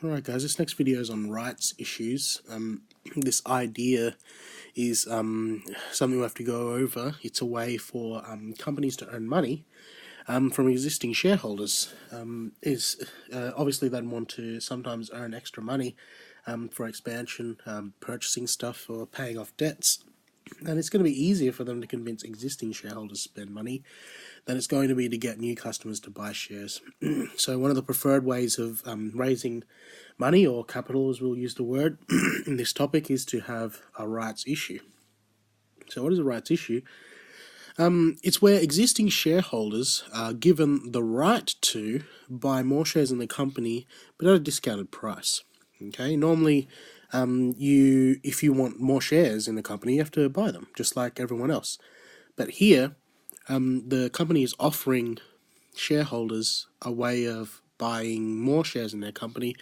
Alright guys, this next video is on rights issues. This idea is something we have to go over. It's a way for companies to earn money from existing shareholders. Obviously they'd want to sometimes earn extra money for expansion, purchasing stuff, or paying off debts. And it's going to be easier for them to convince existing shareholders to spend money than it's going to be to get new customers to buy shares. So one of the preferred ways of raising money, or capital as we'll use the word, in this topic is to have a rights issue. So what is a rights issue? It's where existing shareholders are given the right to buy more shares in the company, but at a discounted price. Okay, normally if you want more shares in the company, you have to buy them, just like everyone else. But here, the company is offering shareholders a way of buying more shares in their company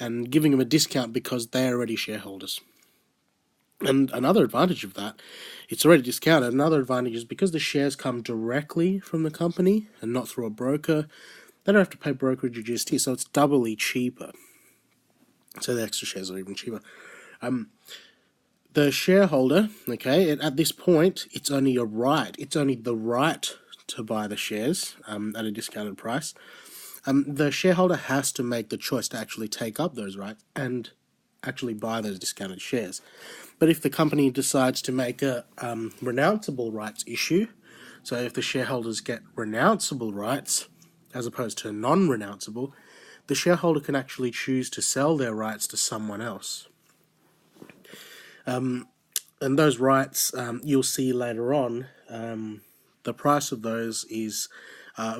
and giving them a discount because they're already shareholders. And another advantage of that, it's already discounted. Another advantage is because the shares come directly from the company and not through a broker, they don't have to pay brokerage or GST, so it's doubly cheaper. So the extra shares are even cheaper. The shareholder, okay, at this point, it's only a right. It's only the right to buy the shares at a discounted price. The shareholder has to make the choice to actually take up those rights and actually buy those discounted shares. But if the company decides to make a renounceable rights issue, so if the shareholders get renounceable rights as opposed to non-renounceable, the shareholder can actually choose to sell their rights to someone else. And those rights, you'll see later on, the price of those is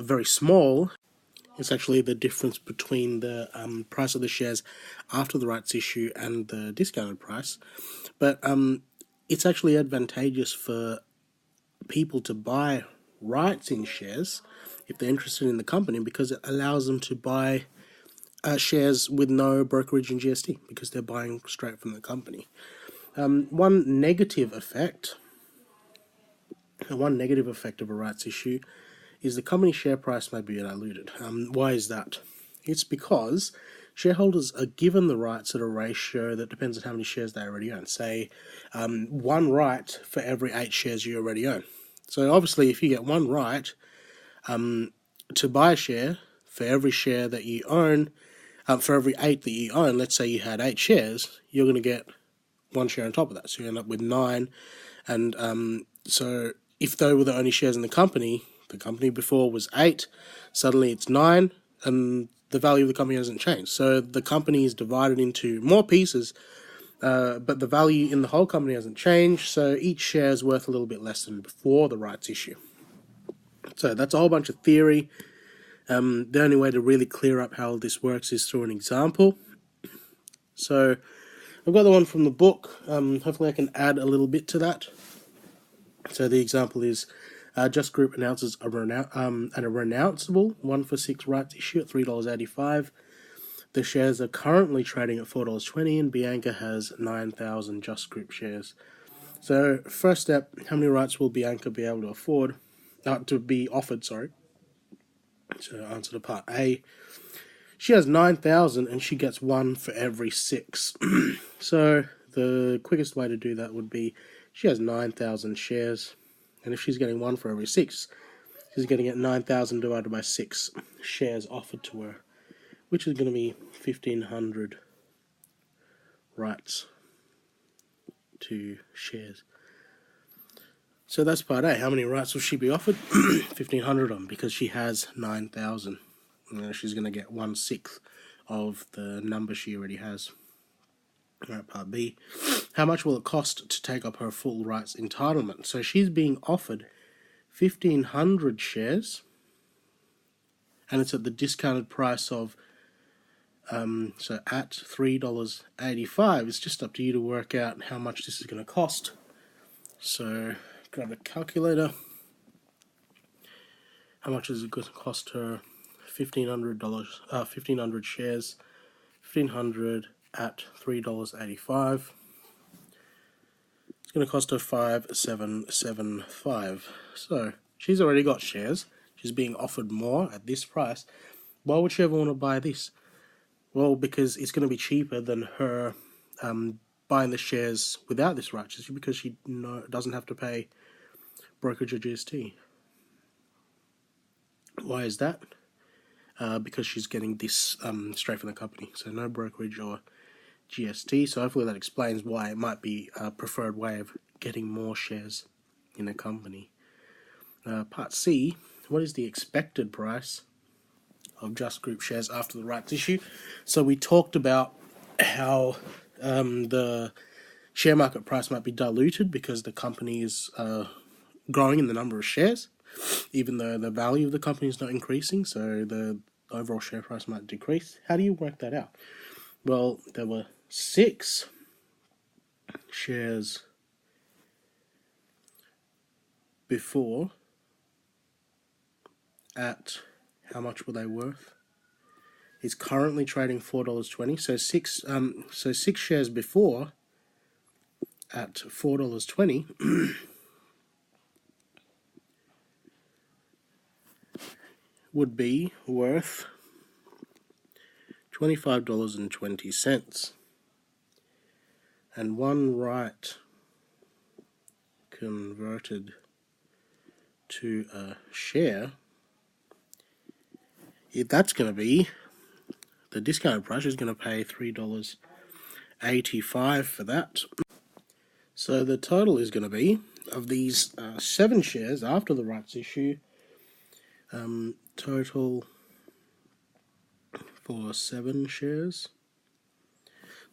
very small. It's actually the difference between the price of the shares after the rights issue and the discounted price. But it's actually advantageous for people to buy rights in shares if they're interested in the company, because it allows them to buy shares with no brokerage and GST because they're buying straight from the company. One negative effect of a rights issue is the company share price may be diluted. Why is that? It's because shareholders are given the rights at a ratio that depends on how many shares they already own. Say, 1 right for every 8 shares you already own. So obviously if you get 1 right to buy a share for every share that you own, for every 8 that you own, let's say you had 8 shares, you're going to get 1 share on top of that. So you end up with 9. And so if they were the only shares in the company before was 8, suddenly it's 9, and the value of the company hasn't changed. So the company is divided into more pieces, but the value in the whole company hasn't changed, so each share is worth a little bit less than before the rights issue. So that's a whole bunch of theory. The only way to really clear up how this works is through an example. So I've got the one from the book. Hopefully I can add a little bit to that. So the example is, Just Group announces a renounceable 1-for-6 rights issue at $3.85. The shares are currently trading at $4.20, and Bianca has 9,000 Just Group shares. So first step, how many rights will Bianca be able to afford? To be offered, sorry. So answer to part A. She has 9,000 and she gets 1 for every 6. So the quickest way to do that would be, she has 9,000 shares, and if she's getting 1 for every 6, she's going to get 9,000 divided by 6 shares offered to her, which is going to be 1,500 rights to shares. So that's part A. How many rights will she be offered? 1,500 of them, because she has 9,000. She's going to get 1/6 of the number she already has. Alright, part B. How much will it cost to take up her full rights entitlement? So she's being offered 1,500 shares, and it's at the discounted price of, so at $3.85. It's just up to you to work out how much this is going to cost. So grab a calculator. How much is it going to cost her? $1,500 shares. 1,500 at $3.85. It's going to cost her $5,775. So she's already got shares. She's being offered more at this price. Why would she ever want to buy this? Well, because it's going to be cheaper than her buying the shares without this rights issue, because she doesn't have to pay brokerage or GST. Why is that? Because she's getting this straight from the company, so no brokerage or GST. So hopefully that explains why it might be a preferred way of getting more shares in a company. Part C, what is the expected price of Just Group shares after the rights issue? So we talked about how the share market price might be diluted because the company is growing in the number of shares, even though the value of the company is not increasing, so the overall share price might decrease. How do you work that out? Well, there were 6 shares before at how much were they worth? It's currently trading $4.20. So six shares before at $4.20 would be worth $25.20. And one right converted to a share, that's going to be, the discounted price is going to pay $3.85 for that. So the total is going to be, of these 7 shares after the rights issue, total for 7 shares,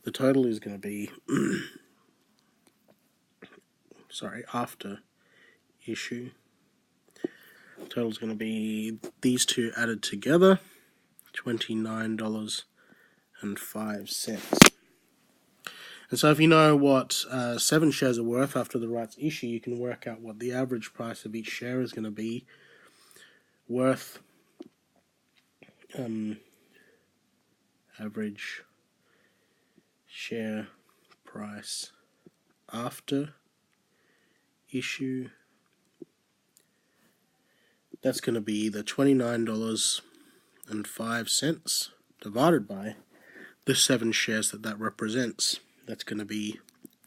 the total is going to be, after issue, total is going to be these two added together, $29.05. And so if you know what 7 shares are worth after the rights issue, you can work out what the average price of each share is going to be worth. Average share price after issue, that's going to be the $29.05 divided by the 7 shares that represents. That's going to be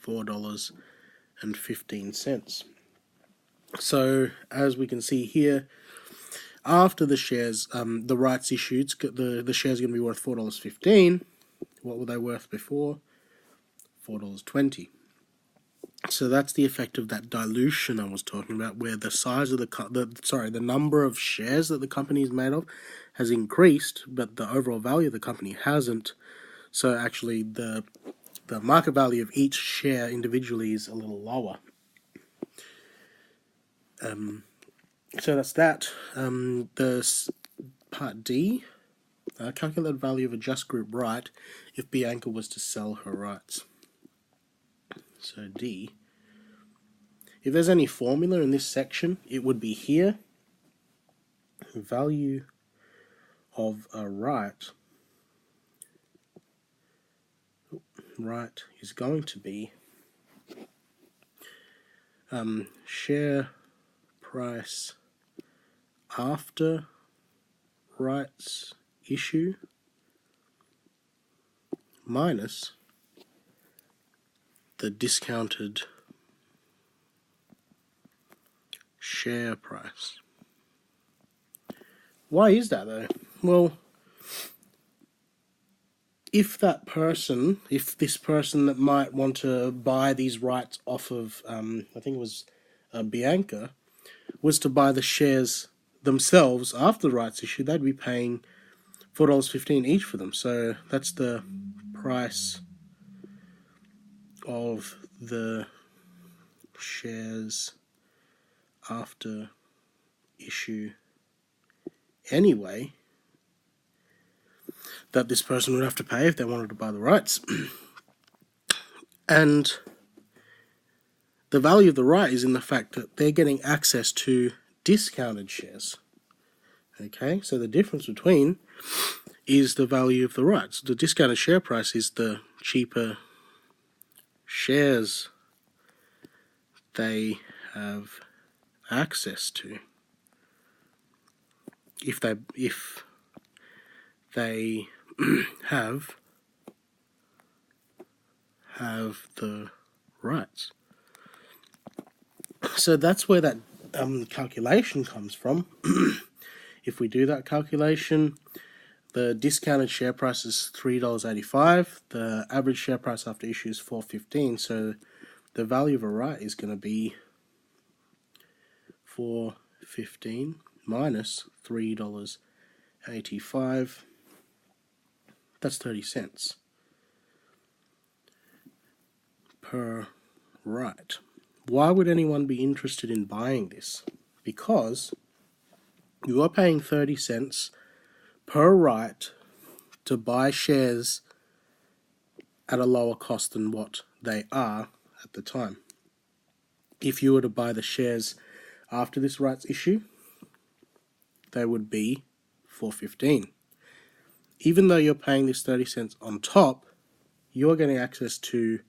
$4.15. So as we can see here, after the shares, the rights issued, the shares are going to be worth $4.15. What were they worth before? $4.20. So that's the effect of that dilution I was talking about, where the size of the number of shares that the company is made of has increased, but the overall value of the company hasn't. So actually, the market value of each share individually is a little lower. So that's that. The part D, calculate the value of a Just Group right if Bianca was to sell her rights. So D, if there's any formula in this section, it would be here. Value of a right is going to be share price after rights issue minus the discounted share price. Why is that though? Well, if this person that might want to buy these rights off of, I think it was Bianca, was to buy the shares themselves after the rights issue, they'd be paying $4.15 each for them. So that's the price of the shares after issue anyway that this person would have to pay if they wanted to buy the rights. And the value of the right is in the fact that they're getting access to discounted shares. Okay, so the difference between is the value of the rights. The discounted share price is the cheaper shares they have access to if they have the rights. So that's where that calculation comes from. If we do that calculation, the discounted share price is $3.85. The average share price after issue is $4.15. So the value of a right is going to be $4.15 minus $3.85. That's 30 cents per right. Why would anyone be interested in buying this? Because you are paying 30 cents per right to buy shares at a lower cost than what they are at the time. If you were to buy the shares after this rights issue, they would be $4.15. Even though you're paying this 30 cents on top, you're getting access to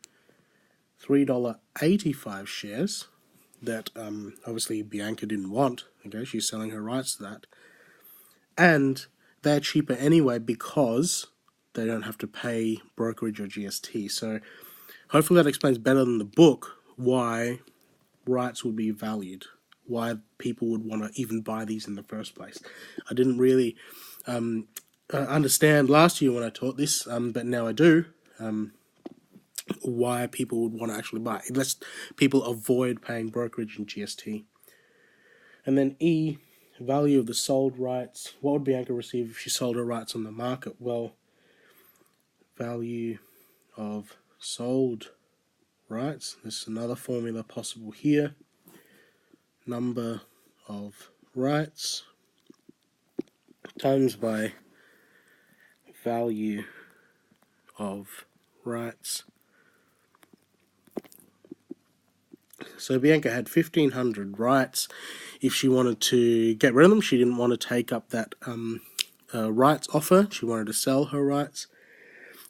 $3.85 shares that obviously Bianca didn't want. Okay, she's selling her rights to that. And they're cheaper anyway because they don't have to pay brokerage or GST. So hopefully that explains better than the book why rights would be valued, why people would want to even buy these in the first place. I didn't really understand last year when I taught this, but now I do, why people would want to actually buy it. It lets people avoid paying brokerage and GST. And then E, value of the sold rights. What would Bianca receive if she sold her rights on the market? Well, value of sold rights. There's another formula possible here. Number of rights times by value of rights. So Bianca had 1,500 rights. If she wanted to get rid of them, she didn't want to take up that rights offer. She wanted to sell her rights.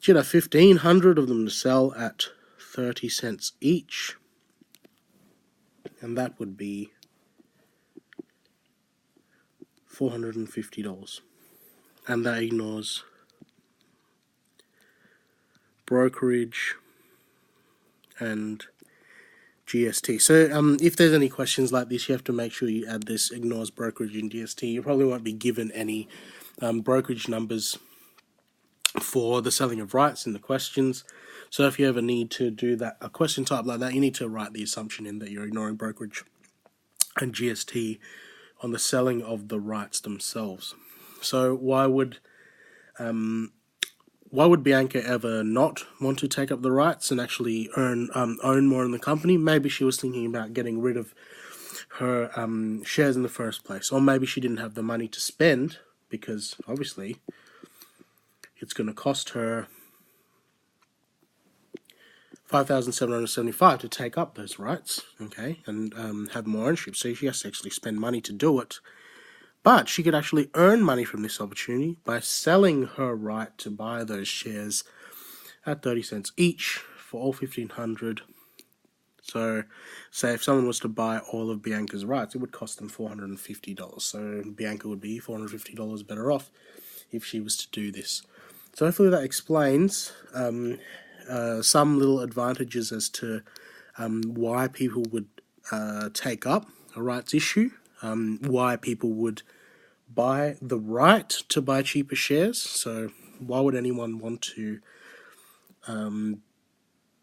She'd have 1,500 of them to sell at 30 cents each. And that would be $450. And that ignores brokerage and GST. So if there's any questions like this, you have to make sure you add this ignores brokerage and GST. You probably won't be given any brokerage numbers for the selling of rights in the questions. So if you ever need to do that, a question type like that, you need to write the assumption in that you're ignoring brokerage and GST on the selling of the rights themselves. So why would Bianca ever not want to take up the rights and actually own more in the company? Maybe she was thinking about getting rid of her shares in the first place, or maybe she didn't have the money to spend because obviously it's going to cost her $5,775 to take up those rights, okay, and have more ownership. So she has to actually spend money to do it. But she could actually earn money from this opportunity by selling her right to buy those shares at 30 cents each for all 1,500. So, say if someone was to buy all of Bianca's rights, it would cost them $450. So Bianca would be $450 better off if she was to do this. So hopefully that explains some little advantages as to why people would take up a rights issue, why people would buy the right to buy cheaper shares. So why would anyone want to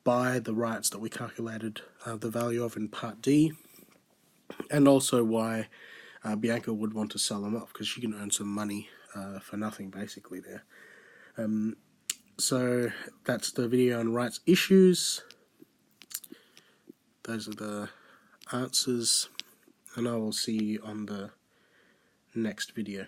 buy the rights that we calculated the value of in Part D, and also why Bianca would want to sell them off, because she can earn some money for nothing basically there. So that's the video on rights issues. Those are the answers, and I will see you on the next video.